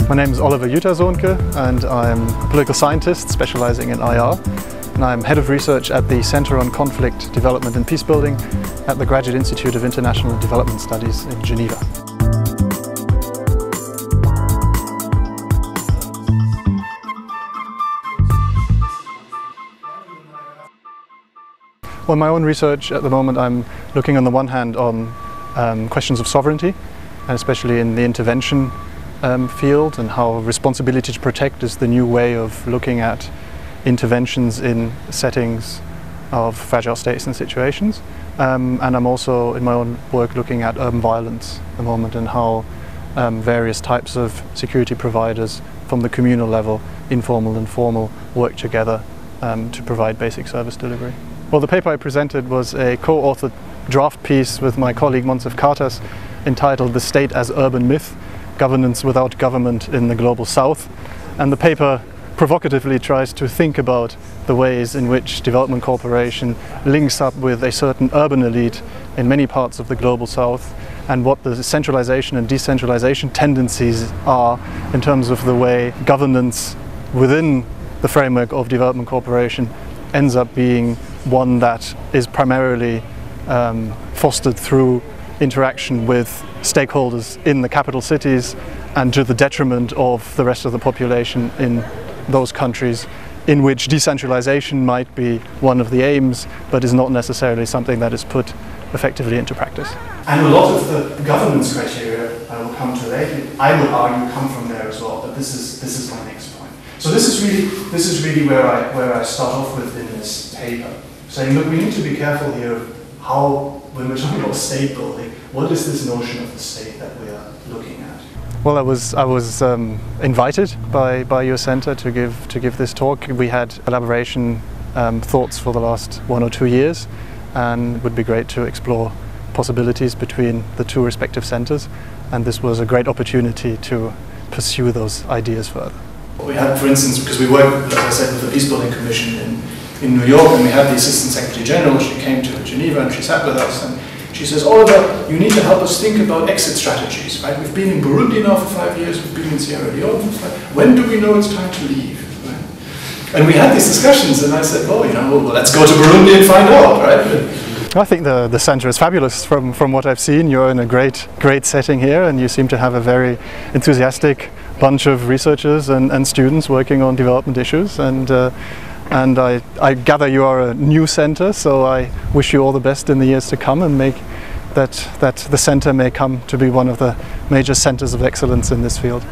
My name is Jütersonke and I'm a political scientist specializing in IR. And I'm head of research at the Center on Conflict, Development and Peacebuilding at the Graduate Institute of International Development Studies in Geneva. Well, in my own research at the moment, I'm looking on the one hand on questions of sovereignty, and especially in the intervention field, and how responsibility to protect is the new way of looking at interventions in settings of fragile states and situations. And I'm also in my own work looking at urban violence at the moment, and how various types of security providers from the communal level, informal and formal, work together to provide basic service delivery. Well, the paper I presented was a co-authored draft piece with my colleague Monsef Kartas entitled "The State as Urban Myth: Governance Without Government in the Global South." And the paper provocatively tries to think about the ways in which development cooperation links up with a certain urban elite in many parts of the Global South, and what the centralization and decentralization tendencies are in terms of the way governance within the framework of development cooperation ends up being one that is primarily fostered through interaction with stakeholders in the capital cities, and to the detriment of the rest of the population in those countries in which decentralization might be one of the aims, but is not necessarily something that is put effectively into practice. And a lot of the governance criteria I will come to later, I would argue, come from there as well, but this is my next point. So this is really where I start off with in this paper, saying, look, we need to be careful here of how, when we're talking about state building, what is this notion of the state that we are looking at? Well, I was invited by your center to give this talk. We had collaboration thoughts for the last 1 or 2 years, and it would be great to explore possibilities between the two respective centers, and this was a great opportunity to pursue those ideas further. We had, for instance, because we work, as I said, with the Peacebuilding Commission in New York, and we had the Assistant Secretary General. She came to Geneva and she sat with us, and she says, Oliver, you need to help us think about exit strategies, right? We've been in Burundi now for 5 years, we've been in Sierra Leone for 5 years. When do we know it's time to leave? Right? And we had these discussions, and I said, well, let's go to Burundi and find out, right? I think the center is fabulous from what I've seen. You're in a great setting here, and you seem to have a very enthusiastic bunch of researchers and students working on development issues, and I gather you are a new center, so I wish you all the best in the years to come, and make that the center may come to be one of the major centers of excellence in this field.